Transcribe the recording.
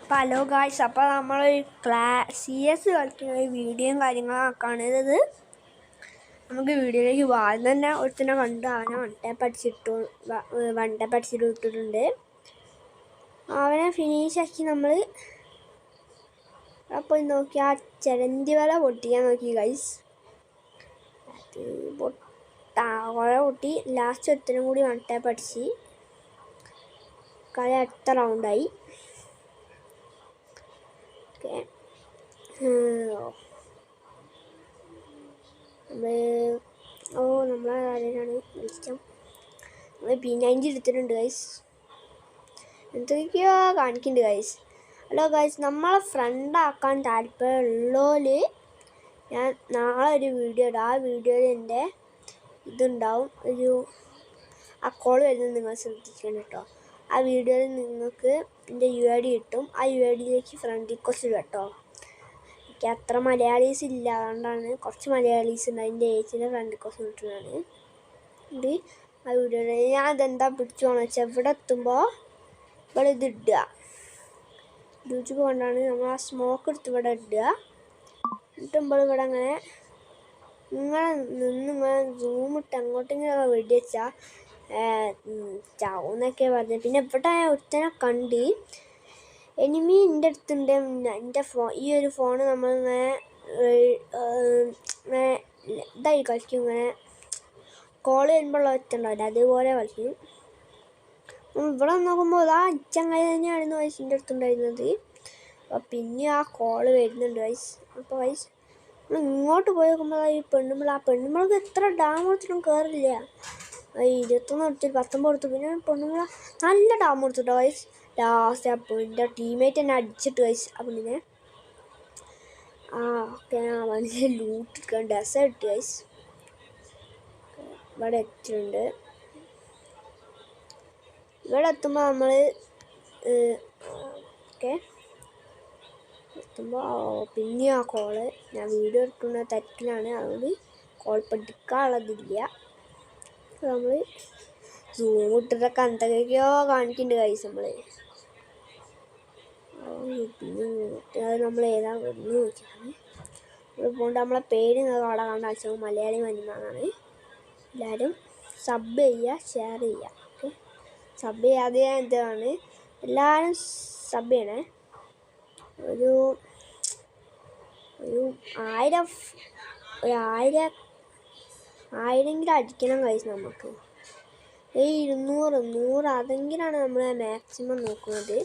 Hello guys, അപ്പോൾ നമ്മൾ CS കളിക്കുന്ന ഒരു വീഡിയോയും കാര്യങ്ങളൊക്കെയാണ് ഇത്. നമുക്ക് വീഡിയോയിലേക്ക് ആദ്യം തന്നെ ഒരുത്തന്നെ കണ്ട് അവനെ വൺ ടാപ്പ് അടിച്ചിട്ട് ഇട്ടിട്ടുണ്ട്. അവനെ ഫിനിഷാക്കി നമ്മൾ അപ്പോൾ നോക്കി ആ ചെലന്തി വല പൊട്ടിക്കാൻ നോക്കി ഗൈസ്. കുറെ പൊട്ടി. ലാസ്റ്റ് ഒരുത്തനും കൂടി വൺ ടാപ്പ് അടിച്ച് കളി അടുത്ത റൗണ്ടായി. നമ്മളെ കാര്യമാണ് വിളിക്കാം. നമ്മൾ P90 എടുത്തിട്ടുണ്ട് ഗൈസ്. എന്തൊക്കെയോ കാണിക്കുന്നുണ്ട് ഗൈസ്. ഹലോ ഗൈസ്, നമ്മളെ ഫ്രണ്ടാക്കാൻ താല്പര്യമുള്ളവര് ഞാൻ നാളെ ഒരു വീഡിയോ ഇടാം. ആ വീഡിയോയിൽ എൻ്റെ ഇതുണ്ടാവും, ഒരു കോൾ വരുന്നത് നിങ്ങൾ ശ്രദ്ധിക്കണം കേട്ടോ. ആ വീഡിയോയിൽ നിങ്ങൾക്ക് എൻ്റെ UID കിട്ടും. ആ UIDയിലേക്ക് ഫ്രണ്ട് റിക്വസ്റ്റ് കേട്ടോ. എനിക്ക് അത്ര മലയാളീസ് ഇല്ല, അതുകൊണ്ടാണ് കുറച്ച് മലയാളീസ് ഉണ്ട്. അതിൻ്റെ ഏജിൻ്റെ ഫ്രണ്ട് റിക്വസ്റ്റ് കിട്ടുന്നതാണ് ഇത്. ആ വീഡിയോയിൽ ഞാൻ ഇതെന്താ പിടിച്ചോന്ന് വെച്ചാൽ ഇവിടെ എത്തുമ്പോൾ ഇവിടെ ഇത് ഇടുക. യൂട്യൂബ് കൊണ്ടാണ് നമ്മൾ ആ സ്മോക്ക് എടുത്ത് ഇവിടെ ഇടുക. ഇട്ടുമ്പോൾ ഇവിടെ അങ്ങനെ ഇങ്ങനെ സൂം ഇട്ട് അങ്ങോട്ടെങ്കിലും വെടി വെച്ചാൽ ചാവുന്നൊക്കെ പറഞ്ഞത്. പിന്നെ ഇവിടെ ഒരുത്തനെ കണ്ട് എനിമി എൻ്റെ അടുത്തുണ്ട്. എൻ്റെ ഈ ഒരു ഫോണ് നമ്മളിങ്ങനെ ഇതായി കളിക്കും. ഇങ്ങനെ കോൾ വരുമ്പോഴുള്ള ഒറ്റുണ്ടാവില്ല, അതുപോലെ കളിക്കും. ഇവിടെ നോക്കുമ്പോൾ ആ ഇച്ചങ്ങ തന്നെയായിരുന്നു വയസ്സ് എൻ്റെ അടുത്തുണ്ടായിരുന്നത്. അപ്പോൾ പിന്നെ ആ കോള് വരുന്നുണ്ട് വയസ്സ്. അപ്പോൾ വയസ്സ് നമ്മൾ ഇങ്ങോട്ട് പോയി നോക്കുമ്പോൾ ഈ പെണ്ണുമ്പൾക്ക് എത്ര ഡാം കൊടുത്തിട്ടും കയറില്ല. 21 കൊടുത്തിട്ട് 19 കൊടുത്തു. പിന്നെ പെണ്ണുമ്പള നല്ല ഡാം കൊടുത്തിട്ടോ വയസ്സ്. ലാസ്റ്റ് ആ പെണ്ണിൻ്റെ ടീമേറ്റ് തന്നെ അടിച്ചിട്ട് വയസ്സ്. ആ പെണ്ണിനെ ഓക്കെ മനസ്സിൽ ലൂട്ടിട്ട് ഡെസേർട്ട് വയസ്സ് ഇവിടെ എത്തിയിട്ടുണ്ട്. ഇവിടെ എത്തുമ്പോൾ നമ്മൾ ഓക്കെ എത്തുമ്പോൾ പിന്നെ ആ കോള് ഞാൻ വീഡിയോ എടുക്കുന്ന തിരക്കിലാണ്, അതുകൊണ്ട് കോൾ പഠിക്കാനുള്ളതില്ല. നമ്മൾ സൂം ഇട്ടിട്ടൊക്കെ എന്തൊക്കെയോ കാണിക്കുന്നുണ്ട് കൈസ്. അത് നമ്മൾ ഏതാ വരുന്നു നോക്കിയാണ് ഇവിടെ പോകേണ്ട. നമ്മളെ പേര് അവിടെ കാണാൻ വെച്ചാൽ മലയാളി മനിമാനാണ്. എല്ലാവരും സബ് ചെയ്യുക, ഷെയർ ചെയ്യുക. ഓക്കെ, സബ് ചെയ്യാതെ എന്താണ് എല്ലാവരും സബ് ചെയ്യണേ. ഒരു 1000 അടിക്കണം കഴിച്ച് നമുക്ക്. 200 അതെങ്കിലാണ് നമ്മൾ മാക്സിമം നോക്കുന്നത്.